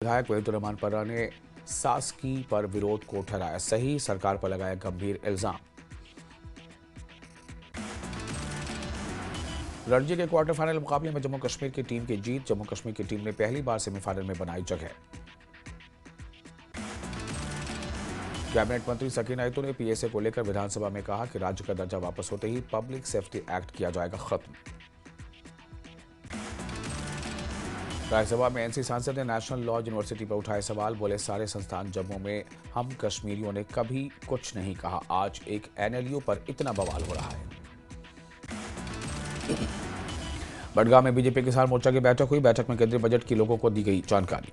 विधायक वहीदुर्रहमान पन्ना ने सासकी पर विरोध को ठहराया सही, सरकार पर लगाया गंभीर इल्जाम। रणजी के क्वार्टर फाइनल मुकाबले में जम्मू कश्मीर की टीम की जीत। जम्मू कश्मीर की टीम ने पहली बार सेमीफाइनल में बनाई जगह। कैबिनेट मंत्री सकीना आयतू ने पीएसए को लेकर विधानसभा में कहा कि राज्य का दर्जा वापस होते ही पब्लिक सेफ्टी एक्ट किया जाएगा खत्म। राज्यसभा में एनसी सांसद ने नेशनल लॉ यूनिवर्सिटी पर उठाए सवाल। बोले, सारे संस्थान जम्मू में हम कश्मीरियों ने कभी कुछ नहीं कहा, आज एक एनएलयू पर इतना बवाल हो रहा है। बडगाम में बीजेपी किसान मोर्चा की बैठक हुई। बैठक में केंद्रीय बजट की लोगों को दी गई जानकारी।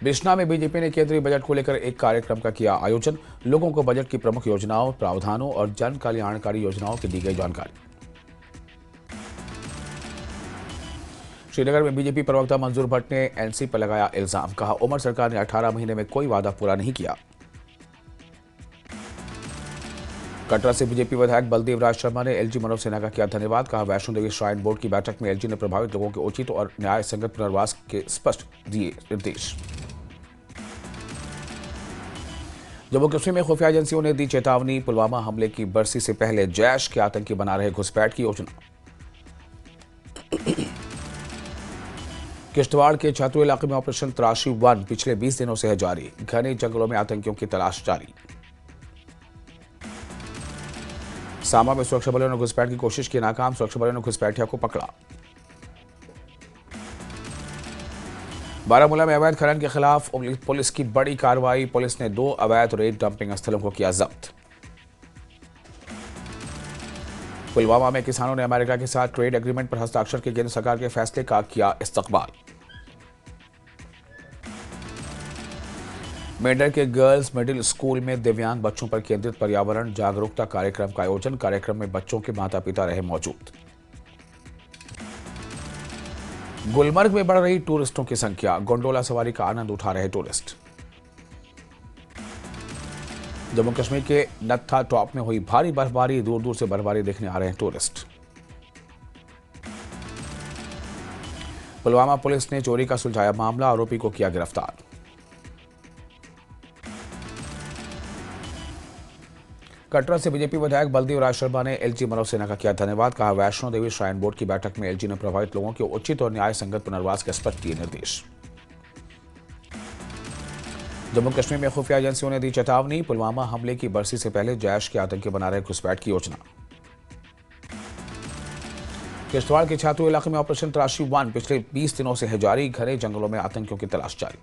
बिश्ना में बीजेपी ने केंद्रीय बजट को लेकर एक कार्यक्रम का किया आयोजन। लोगों को बजट की प्रमुख योजनाओं, प्रावधानों और जन कल्याणकारी योजनाओं की दी गई जानकारी। श्रीनगर में बीजेपी प्रवक्ता मंजूर भट्ट ने एनसी पर लगाया इल्जाम। कहा, उमर सरकार ने 18 महीने में कोई वादा पूरा नहीं किया। कटरा से बीजेपी विधायक बलदेव राज शर्मा ने एलजी मनोज सिन्हा का किया धन्यवाद। कहा, वैष्णो देवी श्राइन बोर्ड की बैठक में एलजी ने प्रभावित लोगों के उचित और न्याय संगत पुनर्वास के स्पष्ट दिए निर्देश। जम्मू कश्मीर में खुफिया एजेंसियों ने दी चेतावनी। पुलवामा हमले की बरसी से पहले जैश के आतंकी बना रहे घुसपैठ की योजना। किश्तवाड़ के छातू इलाके में ऑपरेशन तराशी 1 पिछले 20 दिनों से है जारी। घने जंगलों में आतंकियों की तलाश जारी। सामा में सुरक्षा बलों ने घुसपैठ की कोशिश की नाकाम। सुरक्षा बलों ने घुसपैठिया को पकड़ा। बारामूला में अवैध खनन के खिलाफ पुलिस की बड़ी कार्रवाई। पुलिस ने 2 अवैध रेत डंपिंग स्थलों को किया जब्त। पुलवामा में किसानों ने अमेरिका के साथ ट्रेड एग्रीमेंट पर हस्ताक्षर के केंद्र सरकार के फैसले का किया इस्तकबाल। मेंढर के गर्ल्स मिडिल स्कूल में दिव्यांग बच्चों पर केंद्रित पर्यावरण जागरूकता कार्यक्रम का आयोजन। कार्यक्रम में बच्चों के माता पिता रहे मौजूद। गुलमर्ग में बढ़ रही टूरिस्टों की संख्या। गोंडोला सवारी का आनंद उठा रहे टूरिस्ट। जम्मू कश्मीर के नत्था टॉप में हुई भारी बर्फबारी। दूर दूर से बर्फबारी देखने आ रहे हैं टूरिस्ट। पुलवामा पुलिस ने चोरी का सुलझाया मामला। आरोपी को किया गिरफ्तार। कटरा से बीजेपी विधायक बलदेव राज शर्मा ने एलजी मनोज सिन्हा का किया धन्यवाद। कहा, वैष्णो देवी श्राइन बोर्ड की बैठक में एलजी ने प्रभावित लोगों के उचित और न्याय संगत पुनर्वास के स्पष्ट दिए निर्देश। जम्मू कश्मीर में खुफिया एजेंसियों ने दी चेतावनी। पुलवामा हमले की बरसी से पहले जैश के आतंकी बना रहे घुसपैठ की योजना। किश्तवाड़ के छातू इलाके में ऑपरेशन तराशी 1 पिछले 20 दिनों से है जारी। घने जंगलों में आतंकियों की तलाश जारी।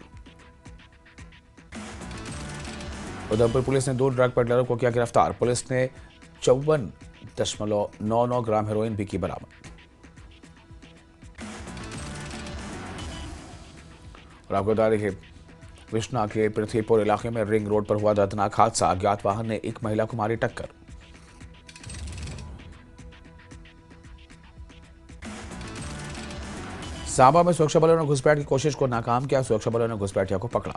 उधमपुर पुलिस ने 2 ड्रग पेडलरों को किया गिरफ्तार। पुलिस ने 54.99 ग्राम हेरोइन भी की बरामद। और आपको बता दें कि कृष्णा के पृथ्वीपुर इलाके में रिंग रोड पर हुआ दर्दनाक हादसा। अज्ञात वाहन ने एक महिला को मारी टक्कर। सांबा में सुरक्षा बलों ने घुसपैठ की कोशिश को नाकाम किया। सुरक्षा बलों ने घुसपैठिया को पकड़ा।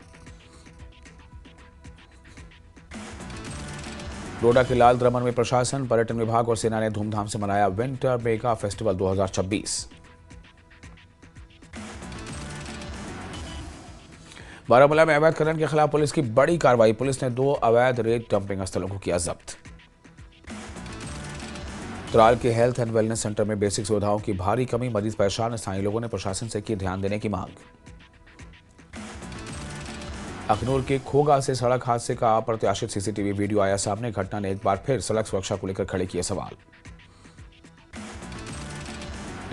डोडा के लाल द्रमन में प्रशासन, पर्यटन विभाग और सेना ने धूमधाम से मनाया विंटर मेगा फेस्टिवल 2026। बारामूला में अवैध खनन के खिलाफ पुलिस की बड़ी कार्रवाई। पुलिस ने 2 अवैध रेत डंपिंग स्थलों को किया जब्त। त्राल के हेल्थ एंड वेलनेस सेंटर में बेसिक सुविधाओं की भारी कमी। मरीज परेशान। स्थानीय लोगों ने प्रशासन से की ध्यान देने की मांग। अखनूर के खोगा से सड़क हादसे का अप्रत्याशित सीसीटीवी वीडियो आया सामने। घटना ने एक बार फिर सड़क सुरक्षा को लेकर खड़े किए सवाल।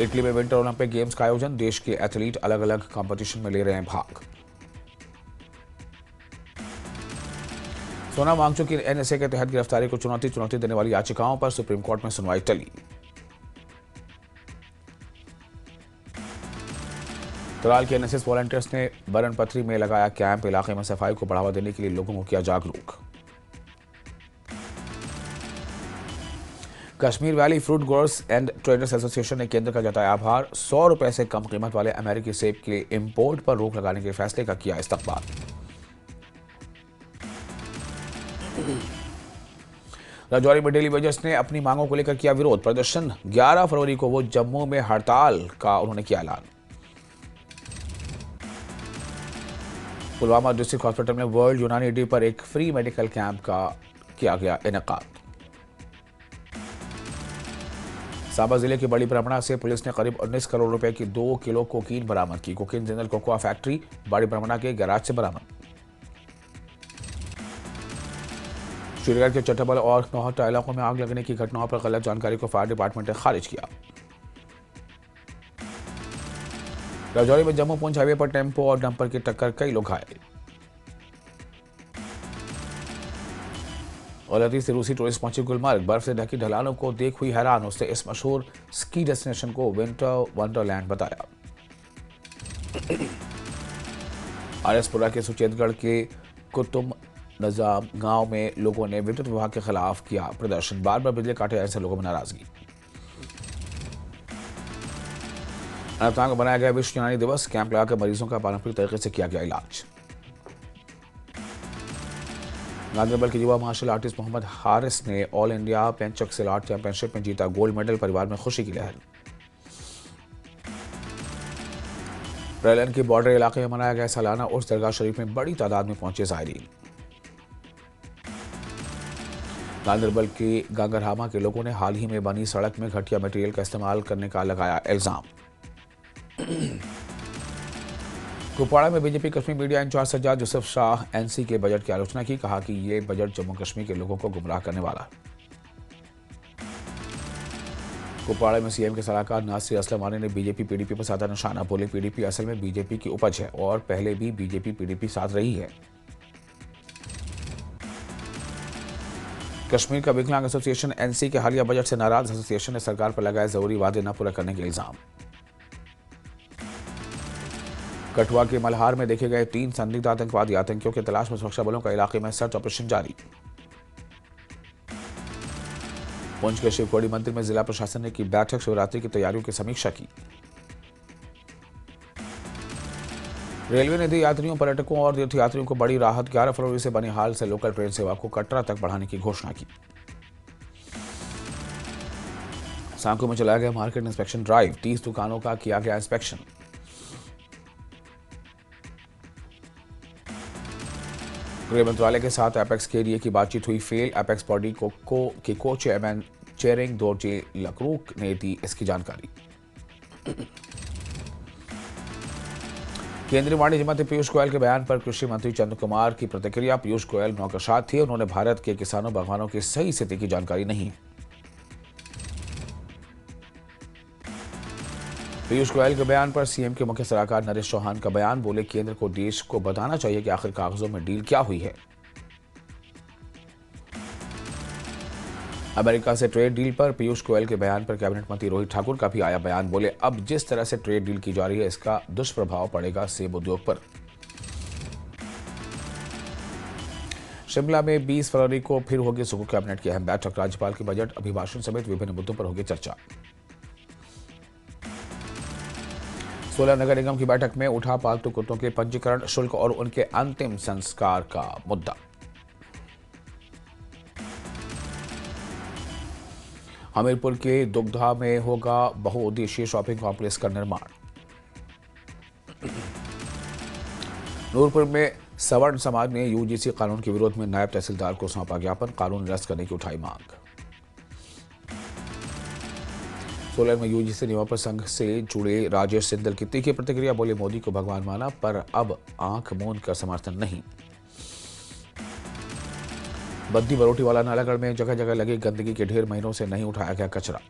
इटली में विंटर ओलंपिक गेम्स का आयोजन। देश के एथलीट अलग अलग कंपटीशन में ले रहे हैं भाग। सोना वांगचुक की एनएसए के तहत गिरफ्तारी को चुनौती देने वाली याचिकाओं पर सुप्रीम कोर्ट में सुनवाई टली। तराल के एनएसएस वॉलंटियर्स ने बरनपथरी में लगाया कैंप। इलाके में सफाई को बढ़ावा देने के लिए लोगों को किया जागरूक। Kashmir valley fruit growers and traders association ने केंद्र का जताया आभार। 100 रुपए से कम कीमत वाले अमेरिकी सेब के इंपोर्ट पर रोक लगाने के फैसले का किया इस्तकबाल। राजौरी में डेली वेजर्स ने अपनी मांगों को लेकर किया विरोध प्रदर्शन। 11 फरवरी को वो जम्मू में हड़ताल का उन्होंने किया ऐलान। पुलवामा डिस्ट्रिक्ट हॉस्पिटल में वर्ल्ड यूनानी डे पर एक फ्री मेडिकल कैंप का किया गया इनेकाद। सांबा जिले की बड़ी ब्राह्मणा से पुलिस ने करीब 19 करोड़ रुपए की 2 किलो कोकीन बरामद की। कोकीन जिंदल कोकोआ फैक्ट्री बड़ी ब्राह्मणा के गैराज से बरामद। श्रीनगर के चट्टाबल और नौहट्टा इलाकों में आग लगने की घटनाओं पर गलत जानकारी को फायर डिपार्टमेंट ने खारिज किया। राजौरी में जम्मू पुंछ हाईवे पर टेम्पो और डंपर की टक्कर, कई लोग घायल। औलती से रूसी टूरिस्ट पहुंची गुलमर्ग, बर्फ से ढकी ढलानों को देख हुई हैरान। उसने इस मशहूर स्की डेस्टिनेशन को विंटर वंडरलैंड बताया। आरएसपुरा के सुचेतगढ़ के कुतुब नजाम गांव में लोगों ने विद्युत विभाग के खिलाफ किया प्रदर्शन। बार बार बिजली काटे जाने से लोगों में नाराजगी। अनंतनाग में बनाया गया विश्व यूनानी दिवस, कैंप लगाकर मरीजों का पारंपरिक तरीके से किया गया इलाज। गांधरबल के युवा मार्शल आर्टिस्ट मोहम्मद हारिस ने ऑल इंडिया पेंचक सिलाट चैंपियनशिप में जीता गोल्ड मेडल। परिवार में खुशी की लहर। रेलन के बॉर्डर इलाके में मनाया गया सालाना उर्स, दरगाह शरीफ में बड़ी तादाद में पहुंचे ज़ायरीन। गांधरबल के गांगरहामा के लोगों ने हाल ही में बनी सड़क में घटिया मटेरियल का इस्तेमाल करने का लगाया इल्जाम। कुपवाड़ा में BJP Kashmir media incharge Sajjad Yusuf Shah NC के बजट की आलोचना की। कहा कि ये बजट जम्मू कश्मीर के लोगों को गुमराह करने वाला है। कुपवाड़ा में सीएम के सलाहकार नासिर असलम आने ने बीजेपी पीडीपी पर साधा निशाना। बोले पीडीपी असल में बीजेपी की उपज है और पहले भी बीजेपी पीडीपी साथ रही है। कश्मीर का विकलांग एसोसिएशन एनसी के हालिया बजट से नाराज। एसोसिएशन ने सरकार पर लगाए जरूरी वादे न पूरा करने के इल्जाम। कठुआ के मल्हार में देखे गए 3 संदिग्ध आतंकवादी। आतंकियों की तलाश में सुरक्षा बलों का इलाके में सर्च ऑपरेशन जारी। पुंछ के शिवखोड़ी मंदिर में जिला प्रशासन ने की बैठक, शिवरात्रि की तैयारियों की समीक्षा की। रेलवे ने दी यात्रियों, पर्यटकों और तीर्थयात्रियों को बड़ी राहत। 11 फरवरी से बनिहाल से लोकल ट्रेन सेवा को कटरा तक बढ़ाने की घोषणा की। सांको में चलाया गया मार्केट इंस्पेक्शन ड्राइव, 30 दुकानों का किया गया इंस्पेक्शन। गृह मंत्रालय के साथ एपेक्स के लिए की बातचीत हुई फेल। एपेक्स बॉडी के को चेयरमैन चेरिंग दोर्जे लकरूक ने दी इसकी जानकारी। केंद्रीय वाणिज्य मंत्री पीयूष गोयल के बयान पर कृषि मंत्री चंद्र कुमार की प्रतिक्रिया। पीयूष गोयल नौकरशाह थे, उन्होंने भारत के किसानों बागवानों की सही स्थिति की जानकारी नहीं। पीयूष गोयल के बयान पर सीएम के मुख्य सलाहकार नरेश चौहान का बयान। बोले केंद्र को देश को बताना चाहिए कि आखिर कागजों में डील क्या हुई है। अमेरिका से ट्रेड डील पर पीयूष गोयल के बयान पर कैबिनेट मंत्री रोहित ठाकुर का भी आया बयान। बोले अब जिस तरह से ट्रेड डील की जा रही है इसका दुष्प्रभाव पड़ेगा सेब उद्योग पर। शिमला में 20 फरवरी को फिर होगी सुकू कैबिनेट की अहम बैठक। राज्यपाल के बजट अभिभाषण समेत विभिन्न मुद्दों पर होगी चर्चा। 16 नगर निगम की बैठक में उठा पालतू कुत्तों के पंजीकरण शुल्क और उनके अंतिम संस्कार का मुद्दा। हमीरपुर के दुग्धा में होगा बहुउद्देशीय शॉपिंग कॉम्प्लेक्स का निर्माण। नूरपुर में सवर्ण समाज ने यूजीसी कानून के विरोध में नायब तहसीलदार को सौंपा ज्ञापन। कानून रद्द करने की उठाई मांग। सोलन में यूजीसी नियमों संघ से जुड़े राजेश सिंदल की तीखी प्रतिक्रिया। बोले मोदी को भगवान माना पर अब आंख मूंद कर समर्थन नहीं। बद्दी बरोटी वाला नालागढ़ में जगह जगह लगी गंदगी के ढेर, महीनों से नहीं उठाया गया कचरा।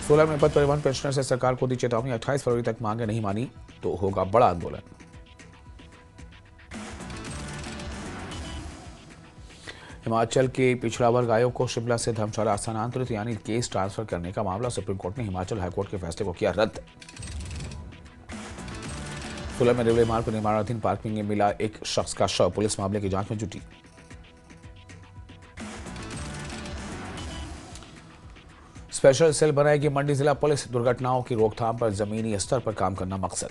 सोलन में पथ परिवहन पेंशनर से सरकार को दी चेतावनी। 28 फरवरी तक मांगे नहीं मानी तो होगा बड़ा आंदोलन। हिमाचल के पिछड़ा वर्ग आयोग को शिमला से धर्मशाला स्थानांतरित यानी केस ट्रांसफर करने का मामला। सुप्रीम कोर्ट ने हिमाचल हाईकोर्ट के फैसले को किया रद्द। सोलन में रेलवे मार्ग पर निर्माणाधीन पार्किंग में मिला एक शख्स का शव। पुलिस मामले की जांच में जुटी। स्पेशल सेल बनाएगी मंडी जिला पुलिस। दुर्घटनाओं की रोकथाम पर जमीनी स्तर पर काम करना मकसद।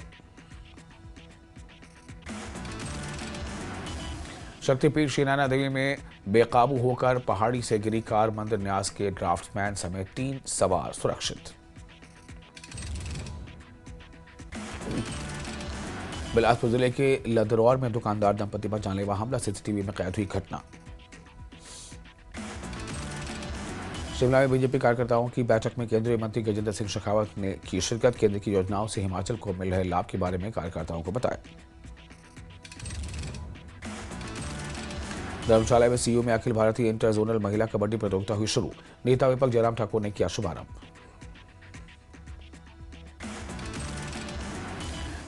शक्तिपीठ श्री नैना देवी में बेकाबू होकर पहाड़ी से गिरी कार, मंदिर न्यास के ड्राफ्ट्समैन समेत 3 सवार सुरक्षित। बिलासपुर जिले के लदरौर में दुकानदार दंपति पर जानलेवा हमला, सीसीटीवी में कैद हुई घटना। शिमला में बीजेपी कार्यकर्ताओं की बैठक में केंद्रीय मंत्री गजेंद्र सिंह शेखावत ने की शिरकत। केंद्र की योजनाओं से हिमाचल को मिल रहे लाभ के बारे में कार्यकर्ताओं को बताया। धर्मशाला में सीयू में अखिल भारतीय इंटर जोनल महिला कबड्डी प्रतियोगिता हुई शुरू। नेता विपक्ष जयराम ठाकुर ने किया शुभारंभ।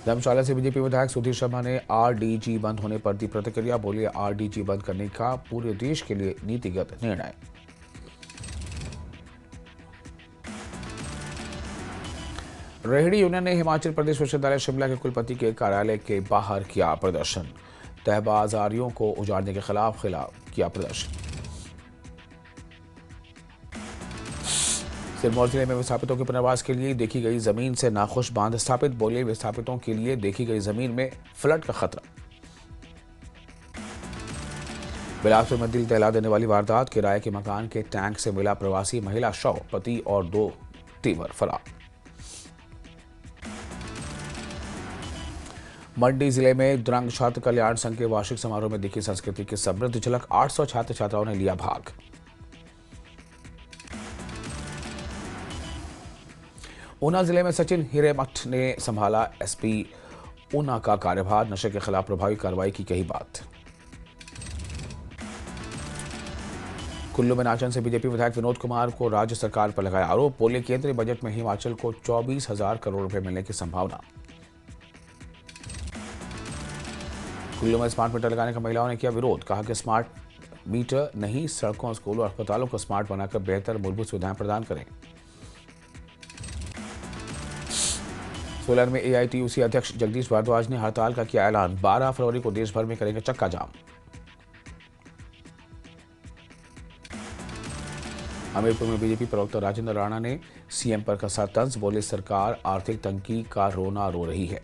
धर्मशाला से बीजेपी विधायक सुधीर शर्मा ने आरडीजी बंद होने पर दी प्रतिक्रिया। बोले, आरडीजी बंद करने का पूरे देश के लिए नीतिगत निर्णय। रेहड़ी यूनियन ने हिमाचल प्रदेश विश्वविद्यालय शिमला के कुलपति के कार्यालय के बाहर किया प्रदर्शन। तहबाजारियों को उजाड़ने के खिलाफ किया प्रदर्शन। सिरमौर जिले में विस्थापितों के पुनर्वास के लिए देखी गई जमीन से नाखुश बांध स्थापित। बोले, विस्थापितों के लिए देखी गई जमीन में फ्लड का खतरा। बिलासपुर में दिल दहला देने वाली वारदात। किराए के मकान के टैंक से मिला प्रवासी महिला शव, पति और 2 तीवर फरार। मंडी जिले में द्रंग छात्र कल्याण संघ के वार्षिक समारोह में दिखी संस्कृति की समृद्ध झलक। 800 छात्र छात्राओं ने लिया भाग। ऊना जिले में सचिन हिरेमठ ने संभाला एसपी ऊना का कार्यभार। नशे के खिलाफ प्रभावी कार्रवाई की कही बात। कुल्लू में नाचन से बीजेपी विधायक विनोद कुमार को राज्य सरकार पर लगाया आरोप। बोले, केंद्रीय बजट में हिमाचल को 24,000 करोड़ रुपए मिलने की संभावना। कुल्लू में स्मार्ट मीटर लगाने का महिलाओं ने किया विरोध। कहा कि स्मार्ट मीटर नहीं, सड़कों, स्कूलों और अस्पतालों को स्मार्ट बनाकर बेहतर मूलभूत सुविधाएं प्रदान करें। सोलन में एआईटीयूसी अध्यक्ष जगदीश भारद्वाज ने हड़ताल का किया ऐलान। 12 फरवरी को देश भर में करेंगे चक्का जाम। हमीरपुर में बीजेपी प्रवक्ता राजेंद्र राणा ने सीएम पर कसा तंज। बोले, सरकार आर्थिक तंगी का रोना रो रही है।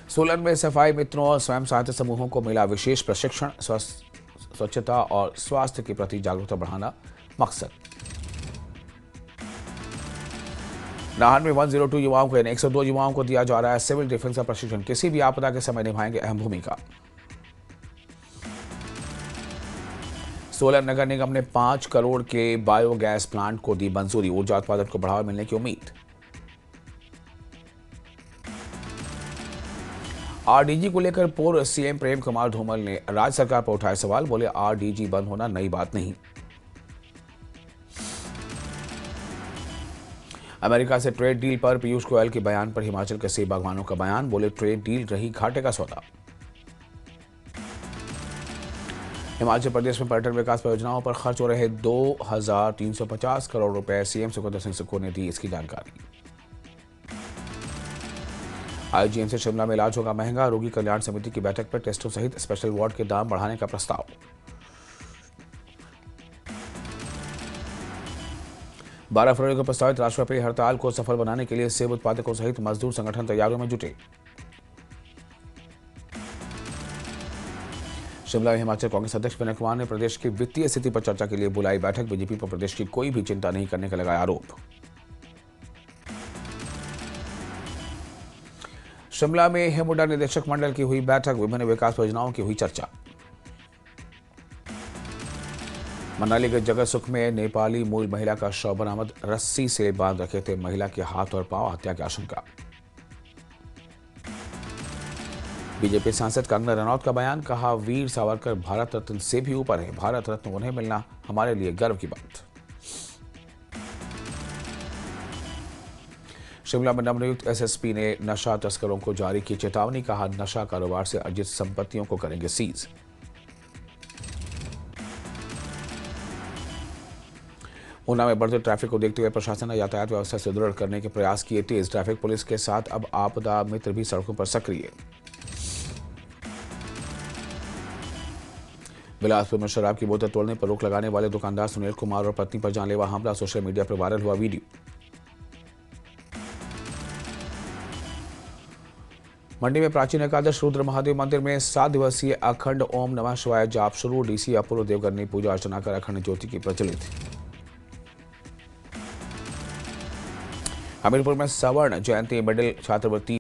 सोलन में सफाई मित्रों और स्वयं सहायता समूहों को मिला विशेष प्रशिक्षण। स्वच्छता और स्वास्थ्य के प्रति जागरूकता बढ़ाना मकसद। नाहन में 102 युवाओं को 102 युवाओं को दिया जा रहा है सिविल डिफेंस का प्रशिक्षण। किसी भी आपदा के समय निभाएंगे अहम भूमिका। सोलन नगर निगम ने 5 करोड़ के बायोगैस प्लांट को दी मंजूरी। ऊर्जा उत्पादन को बढ़ावा मिलने की उम्मीद। आरडीजी को लेकर पूर्व सीएम प्रेम कुमार धूमल ने राज्य सरकार पर उठाए सवाल। बोले, आरडीजी बंद होना नई बात नहीं। अमेरिका से ट्रेड डील पर पीयूष गोयल के बयान पर हिमाचल के सेब बागवानों का बयान। बोले, ट्रेड डील रही घाटे का सौदा। हिमाचल प्रदेश में पर्यटन विकास परियोजनाओं पर खर्च हो रहे 2,350 करोड़ रुपए। सीएम सुखविंदर सिंह सुक्खू ने दी इसकी जानकारी। आईजीएम से शिमला में इलाज होगा महंगा। रोगी कल्याण समिति की बैठक पर टेस्टों सहित स्पेशल वार्ड के दाम बढ़ाने का प्रस्ताव। बारह फरवरी को प्रस्तावित राष्ट्रव्यापी हड़ताल को सफल बनाने के लिए सेब उत्पादकों सहित मजदूर संगठन तैयारियों में जुटे। शिमला में हिमाचल कांग्रेस अध्यक्ष विनय कुमार ने प्रदेश की वित्तीय स्थिति पर चर्चा के लिए बुलाई बैठक। बीजेपी पर प्रदेश की कोई भी चिंता नहीं करने का लगाया आरोप। शिमला में हिमुडा निदेशक मंडल की हुई बैठक। विभिन्न विकास परियोजनाओं की हुई चर्चा। मनाली के जगत सुख में नेपाली मूल महिला का शव बरामद। रस्सी से बांध रखे थे महिला के हाथ और पांव। हत्या की आशंका। बीजेपी सांसद कंगना रनौत का बयान। कहा, वीर सावरकर भारत रत्न से भी ऊपर है। भारत रत्न उन्हें मिलना हमारे लिए गर्व की बात। शिमला में नवनियुक्त एसएसपी ने नशा तस्करों को जारी की चेतावनी। कहा, नशा कारोबार से अर्जित संपत्तियों को करेंगे सीज। ऊना में बढ़ते ट्रैफिक को देखते हुए प्रशासन ने यातायात व्यवस्था सुदृढ़ करने के प्रयास किए तेज। ट्रैफिक पुलिस के साथ अब आपदा मित्र भी सड़कों पर सक्रिय। बिलासपुर में शराब की बोतल तोड़ने पर रोक लगाने वाले दुकानदार सुनील कुमार और पत्नी पर जानलेवा हमला। सोशल मीडिया पर वायरल हुआ वीडियो। मंडी में प्राचीन एकादश रुद्र महादेव मंदिर में 7 दिवसीय अखंड ओम नमः शिवाय जाप शुरू। डीसी अपूर्व देवगन ने पूजा अर्चना कर अखंड ज्योति की प्रज्वलित। हमीरपुर में सवर्ण जयंती मिडिल छात्रवृत्ति